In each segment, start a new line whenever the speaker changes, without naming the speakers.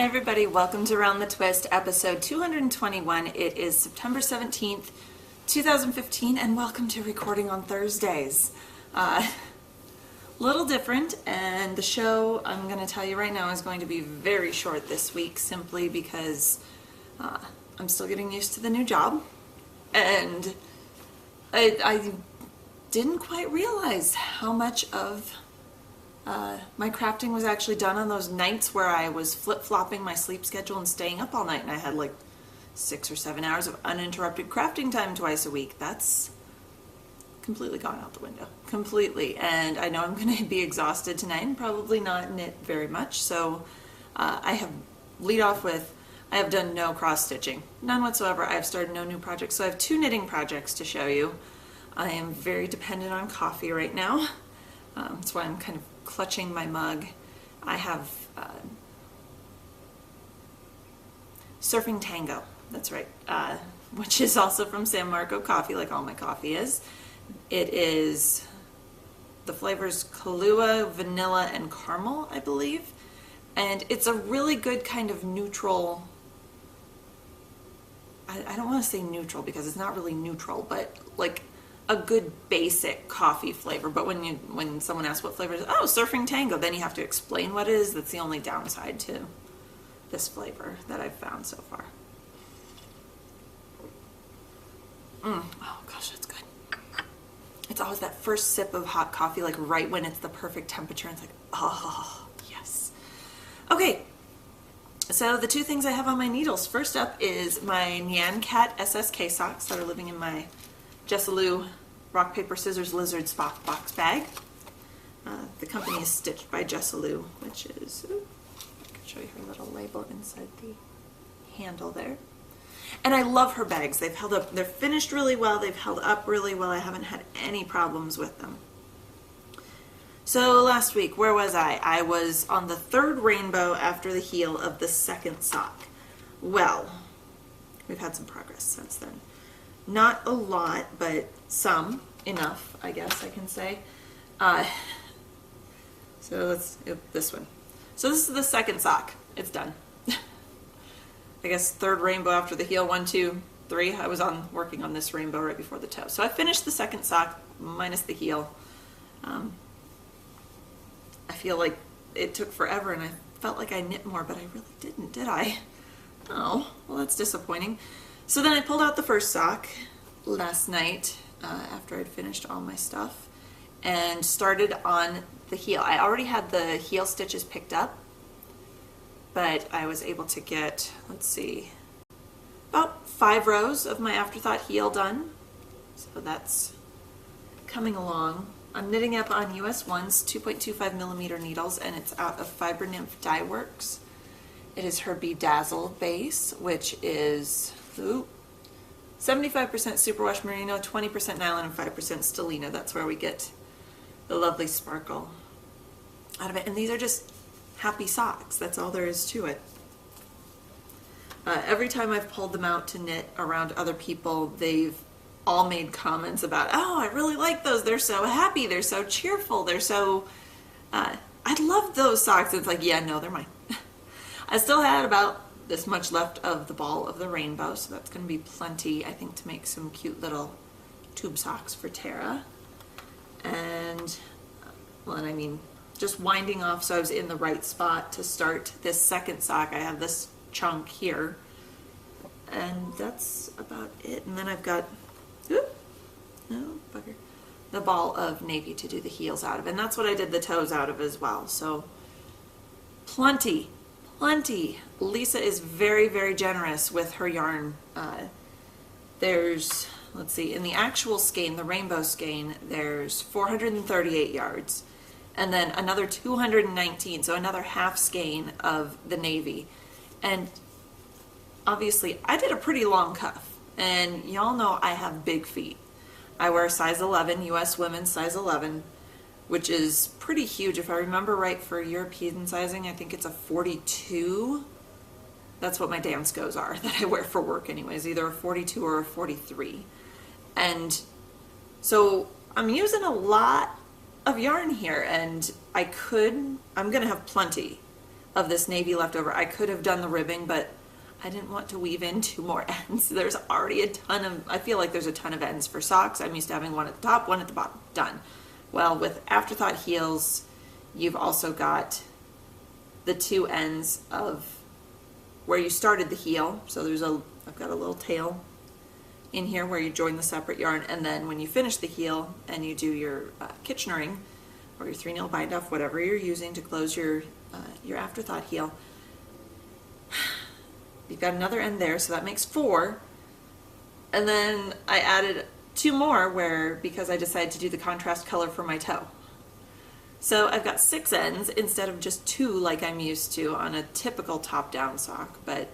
Hey everybody, welcome to Around the Twist, episode 221. It is September 17th, 2015, and welcome to recording on Thursdays. Little different, and the show, I'm going to tell you right now, is going to be very short this week, simply because I'm still getting used to the new job, and I didn't quite realize how much of my crafting was actually done on those nights where I was flip-flopping my sleep schedule and staying up all night, and I had like 6 or 7 hours of uninterrupted crafting time twice a week. That's completely gone out the window. Completely. And I know I'm going to be exhausted tonight and probably not knit very much, so I have done no cross-stitching. None whatsoever. I have started no new projects. So I have 2 knitting projects to show you. I am very dependent on coffee right now. That's why I'm kind of clutching my mug. I have Surfing Tango, that's right, which is also from San Marco Coffee, like all my coffee is. It is, the flavors Kahlua, vanilla, and caramel, I believe. And it's a really good kind of neutral, I don't want to say neutral because it's not really neutral, but like a good basic coffee flavor. But when someone asks what flavor it is, oh, Surfing Tango, then you have to explain what it is. That's the only downside to this flavor that I've found so far. Oh gosh, that's good. It's always that first sip of hot coffee, like right when it's the perfect temperature. It's like, oh, yes. Okay, so the 2 things I have on my needles. First up is my Nyan Cat SSK socks that are living in my Jessalou Rock, Paper, Scissors, Lizard Spot box bag. The company is Stitched by Jessalou, which is, I can show you her little label inside the handle there. And I love her bags. They've held up, they're finished really well, they've held up really well. I haven't had any problems with them. So last week, where was I? I was on the 3rd rainbow after the heel of the 2nd sock. Well, we've had some progress since then. Not a lot, but some, enough, I guess I can say. So let's, this one. So this is the 2nd sock. It's done. I guess 3rd rainbow after the heel, 1, 2, 3. I was working on this rainbow right before the toe. So I finished the 2nd sock minus the heel. I feel like it took forever and I felt like I knit more, but I really didn't, did I? Oh, well that's disappointing. So then I pulled out the 1st sock last night after I'd finished all my stuff and started on the heel. I already had the heel stitches picked up, but I was able to get, let's see, about 5 rows of my Afterthought heel done. So that's coming along. I'm knitting up on US 1's 2.25 millimeter needles, and it's out of Fiber Nymph Dye Works. It is her Bedazzle base, which is 75% superwash merino, 20% nylon, and 5% stellina. That's where we get the lovely sparkle out of it. And these are just happy socks. That's all there is to it. Every time I've pulled them out to knit around other people, they've all made comments about, oh, I really like those. They're so happy. They're so cheerful. They're so, I love those socks. It's like, yeah, no, they're mine. I still had about this much left of the ball of the rainbow, so that's going to be plenty, I think, to make some cute little tube socks for Tara. And, well, and I mean, just winding off so I was in the right spot to start this 2nd sock. I have this chunk here, and that's about it. And then I've got, the ball of navy to do the heels out of, and that's what I did the toes out of as well. So plenty. Lisa is very, very generous with her yarn. There's, let's see, in the actual skein, the rainbow skein, there's 438 yards, and then another 219, so another half skein of the navy. And obviously, I did a pretty long cuff, and y'all know I have big feet. I wear size 11, US women's size 11, which is pretty huge. If I remember right, for European sizing, I think it's a 42. That's what my dance goes are that I wear for work anyways, either a 42 or a 43. And so I'm using a lot of yarn here, and I'm gonna have plenty of this navy left over. I could have done the ribbing, but I didn't want to weave in 2 more ends. There's already a ton of, I feel like there's a ton of ends for socks. I'm used to having one at the top, one at the bottom, done. Well, with Afterthought heels, you've also got the 2 ends of where you started the heel. So I've got a little tail in here where you join the separate yarn, and then when you finish the heel and you do your Kitchener-ing or your 3-nail bind off, whatever you're using to close your Afterthought heel, you've got another end there, so that makes 4. And then I added 2 more because I decided to do the contrast color for my toe. So I've got 6 ends instead of just 2 like I'm used to on a typical top-down sock, but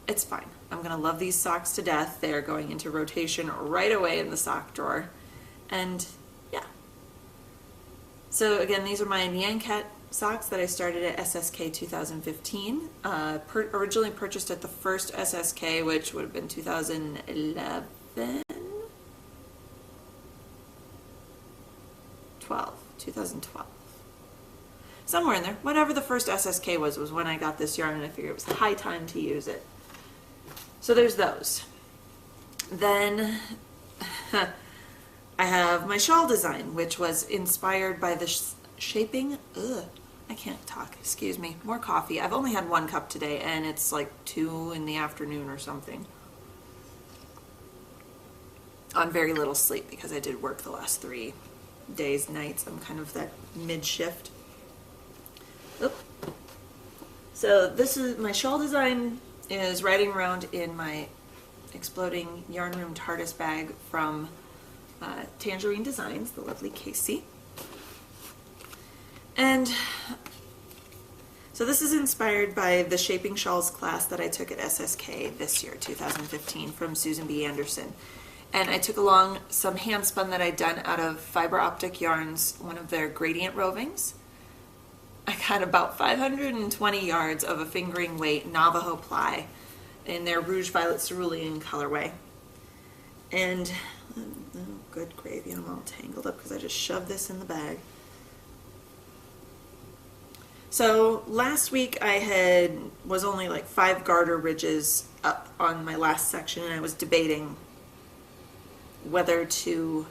it's fine. I'm going to love these socks to death. They are going into rotation right away in the sock drawer. And yeah. So again, these are my Nyan Cat socks that I started at SSK 2015. Originally purchased at the first SSK, which would have been 2011? 2012. Somewhere in there. Whatever the first SSK was when I got this yarn, and I figured it was high time to use it. So there's those. Then I have my shawl design, which was inspired by the shaping. I can't talk, excuse me. More coffee. I've only had 1 cup today, and it's like 2 in the afternoon or something. On very little sleep because I did work the last 3 days, nights. I'm kind of that mid-shift. So this is my shawl design, is riding around in my Exploding Yarn Room TARDIS bag from Tangerine Designs, the lovely Casey. And so this is inspired by the Shaping Shawls class that I took at SSK this year, 2015, from Susan B. Anderson. And I took along some hand spun that I'd done out of Fiber Optic Yarns, one of their gradient rovings. I got about 520 yards of a fingering weight Navajo ply in their Rouge Violet Cerulean colorway. And, oh, good gravy, I'm all tangled up because I just shoved this in the bag. So last week I was only like 5 garter ridges up on my last section, and I was debating whether to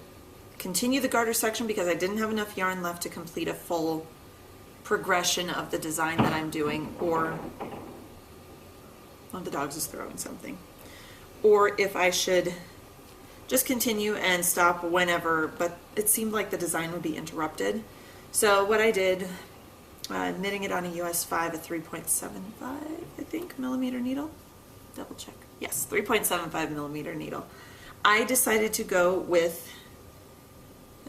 continue the garter section because I didn't have enough yarn left to complete a full progression of the design that I'm doing, or one of the dogs is throwing something, or if I should just continue and stop whenever, but it seemed like the design would be interrupted. So what I did, knitting it on a US 5, a 3.75, I think, millimeter needle. Double check. Yes, 3.75 millimeter needle. I decided to go with,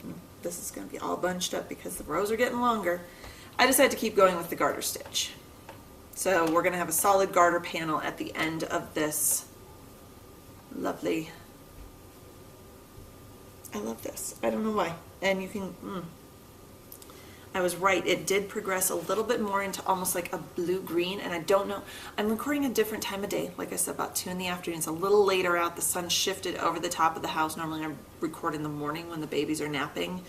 and this is going to be all bunched up because the rows are getting longer, I decided to keep going with the garter stitch. So we're going to have a solid garter panel at the end of this lovely, I love this. I don't know why. And you can, I was right. It did progress a little bit more into almost like a blue-green, and I don't know. I'm recording a different time of day. Like I said, about 2 in the afternoon. It's a little later out. The sun shifted over the top of the house. Normally I record in the morning when the babies are napping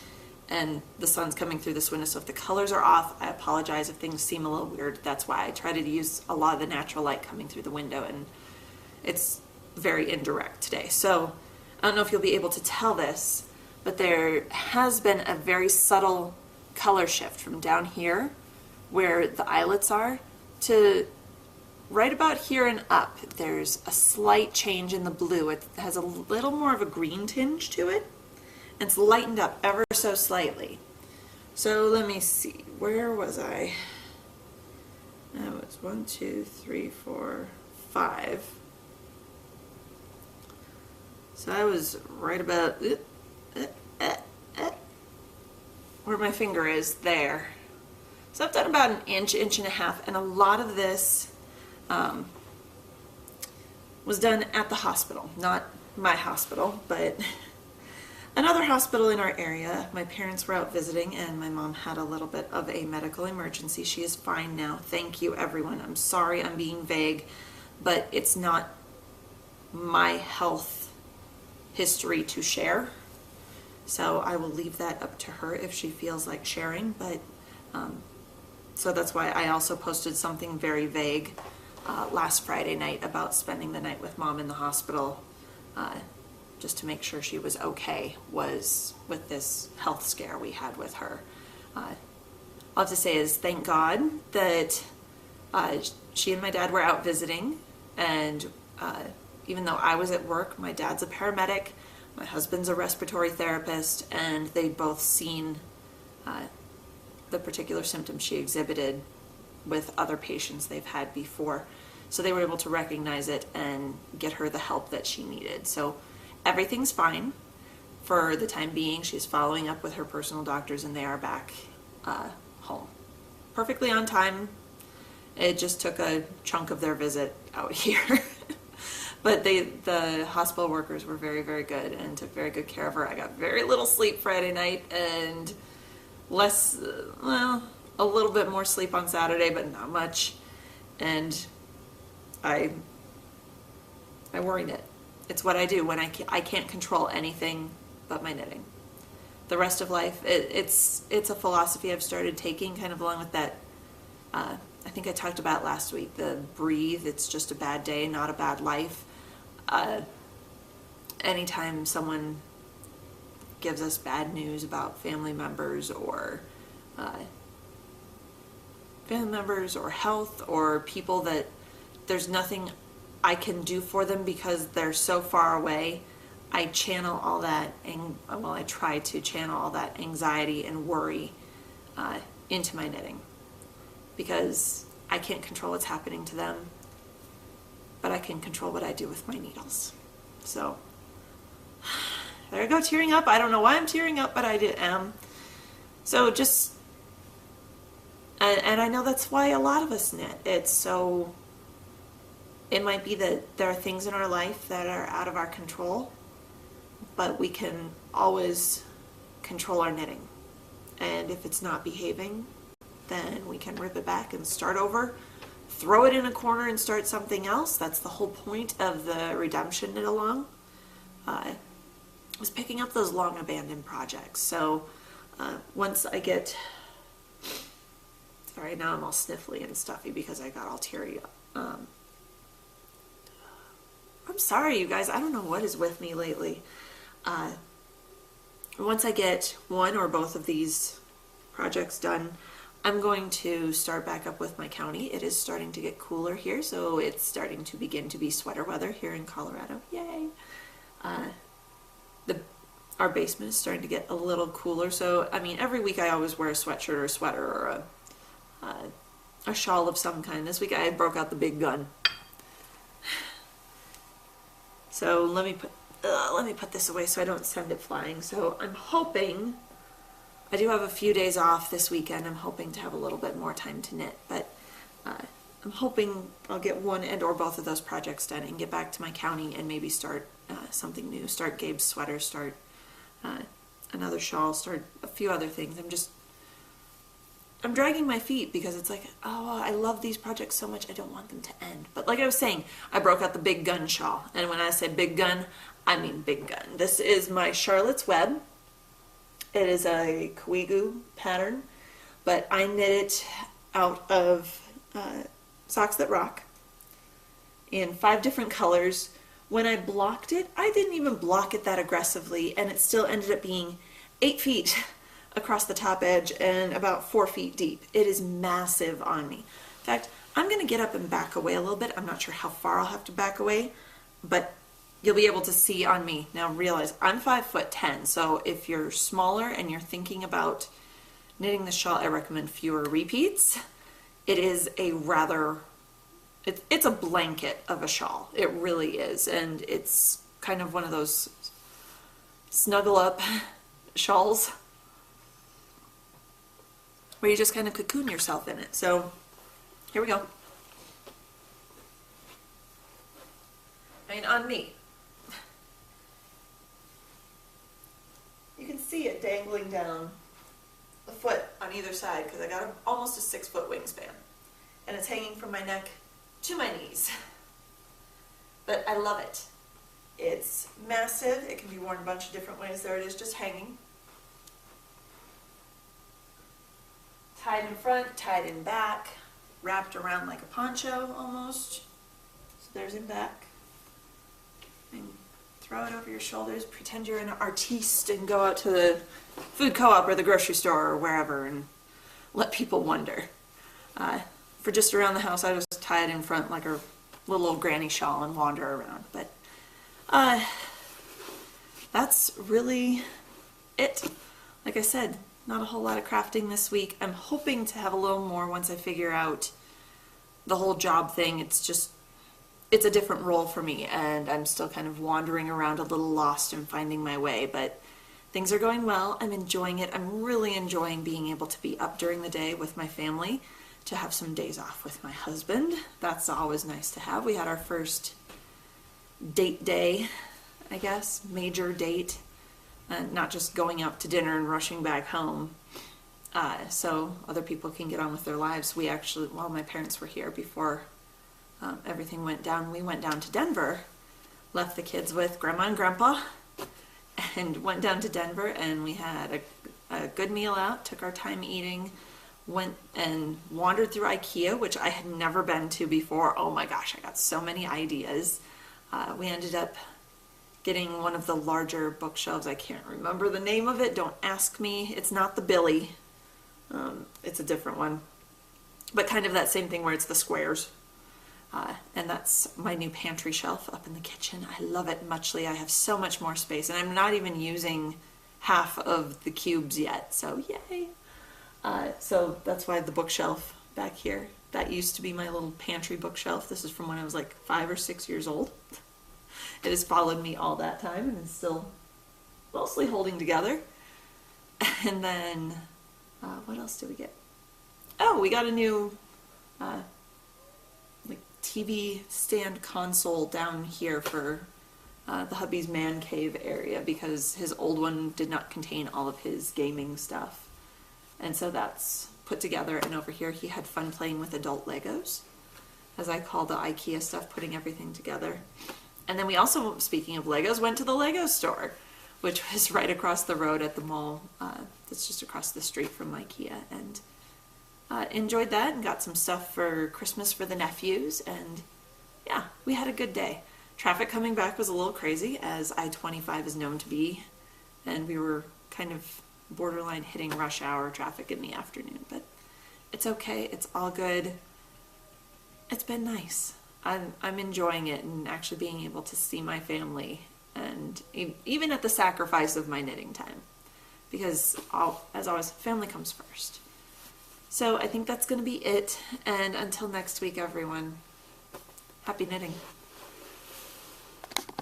and the sun's coming through this window. So if the colors are off, I apologize if things seem a little weird. That's why I try to use a lot of the natural light coming through the window, and it's very indirect today. So I don't know if you'll be able to tell this, but there has been a very subtle color shift from down here where the eyelets are to right about here and up. There's a slight change in the blue. It has a little more of a green tinge to it. It's lightened up ever so slightly. So let me see, where was I? That was 1, 2, 3, 4, 5. So I was right about where my finger is there. So I've done about an inch, inch and a half, and a lot of this was done at the hospital. Not my hospital, but another hospital in our area. My parents were out visiting, and my mom had a little bit of a medical emergency. She is fine now. Thank you, everyone. I'm sorry I'm being vague, but it's not my health history to share. So I will leave that up to her if she feels like sharing, but So that's why I also posted something very vague last Friday night about spending the night with Mom in the hospital, just to make sure she was okay, was with this health scare we had with her. All I have to say is thank God that she and my dad were out visiting, and even though I was at work, my dad's a paramedic, my husband's a respiratory therapist, and they'd both seen the particular symptoms she exhibited with other patients they've had before. So they were able to recognize it and get her the help that she needed. So everything's fine for the time being. She's following up with her personal doctors, and they are back home. Perfectly on time. It just took a chunk of their visit out here. But the hospital workers were very, very good and took very good care of her. I got very little sleep Friday night, and a little bit more sleep on Saturday, but not much. And I worried it. It's what I do when I can't control anything but my knitting. The rest of life, it's a philosophy I've started taking, kind of along with that. I think I talked about last week, the breathe. It's just a bad day, not a bad life. Anytime someone gives us bad news about family members or health or people that there's nothing I can do for them because they're so far away, I channel all that, I try to channel all that anxiety and worry into my knitting, because I can't control what's happening to them, but I can control what I do with my needles. So there I go, tearing up. I don't know why I'm tearing up, but I am. So just, and I know that's why a lot of us knit. It might be that there are things in our life that are out of our control, but we can always control our knitting. And if it's not behaving, then we can rip it back and start over, throw it in a corner and start something else. That's the whole point of the Redemption Knit Along. Was picking up those long abandoned projects. So once I get, sorry, now I'm all sniffly and stuffy because I got all teary up. I'm sorry, you guys. I don't know what is with me lately. Once I get one or both of these projects done, I'm going to start back up with my county. It is starting to get cooler here, so it's starting to begin to be sweater weather here in Colorado. Yay! Our basement is starting to get a little cooler, so I mean, every week I always wear a sweatshirt or a sweater or a shawl of some kind. This week I broke out the big gun. So let me put this away so I don't send it flying. So I'm hoping, I do have a few days off this weekend. I'm hoping to have a little bit more time to knit, but I'm hoping I'll get one and or both of those projects done and get back to my county and maybe start something new. Start Gabe's sweater, start another shawl, start a few other things. I'm dragging my feet because it's like, oh, I love these projects so much, I don't want them to end. But like I was saying, I broke out the big gun shawl. And when I say big gun, I mean big gun. This is my Charlotte's Web. It is a Koigu pattern, but I knit it out of Socks That Rock in 5 different colors. When I blocked it, I didn't even block it that aggressively, and it still ended up being 8 feet across the top edge and about 4 feet deep. It is massive on me. In fact, I'm going to get up and back away a little bit. I'm not sure how far I'll have to back away, but you'll be able to see on me. Now realize I'm 5'10", so if you're smaller and you're thinking about knitting the shawl, I recommend fewer repeats. It is a rather, it's a blanket of a shawl. It really is, and it's kind of one of those snuggle up shawls where you just kind of cocoon yourself in it. So here we go. I mean, on me. You can see it dangling down a foot on either side because I got almost a 6-foot wingspan. And it's hanging from my neck to my knees. But I love it. It's massive. It can be worn a bunch of different ways. There it is, just hanging. tied in front, tied in back, wrapped around like a poncho almost. So there's in back. And throw it over your shoulders, pretend you're an artiste and go out to the food co-op or the grocery store or wherever and let people wonder. For just around the house, I just tie it in front like a little old granny shawl and wander around. But that's really it. Like I said, not a whole lot of crafting this week. I'm hoping to have a little more once I figure out the whole job thing. It's a different role for me, and I'm still kind of wandering around a little lost and finding my way, but things are going well. I'm enjoying it. I'm really enjoying being able to be up during the day with my family, to have some days off with my husband. That's always nice to have. We had our first date day, I guess, major date, not just going out to dinner and rushing back home. So other people can get on with their lives. We actually, while my parents were here before everything went down, we went down to Denver, left the kids with Grandma and Grandpa, and went down to Denver, and we had a good meal out, took our time eating, went and wandered through IKEA, which I had never been to before. Oh my gosh, I got so many ideas. We ended up getting one of the larger bookshelves. I can't remember the name of it. Don't ask me. It's not the Billy. It's a different one. But kind of that same thing where it's the squares. And that's my new pantry shelf up in the kitchen. I love it muchly. I have so much more space, and I'm not even using half of the cubes yet, so yay. So that's why the bookshelf back here, that used to be my little pantry bookshelf. This is from when I was like 5 or 6 years old. It has followed me all that time and is still mostly holding together. And then, what else did we get? Oh, we got a new TV stand console down here for the hubby's man cave area, because his old one did not contain all of his gaming stuff. And so that's put together, and over here he had fun playing with adult Legos, as I call the IKEA stuff, putting everything together. And then we also, speaking of Legos, went to the Lego store, which was right across the road at the mall that's just across the street from IKEA, and enjoyed that and got some stuff for Christmas for the nephews, and yeah, we had a good day. Traffic coming back was a little crazy, as I-25 is known to be, and we were kind of borderline hitting rush hour traffic in the afternoon, but it's okay, it's all good. It's been nice. I'm enjoying it, and actually being able to see my family, and even at the sacrifice of my knitting time, because as always, family comes first. So I think that's going to be it, and until next week, everyone, happy knitting.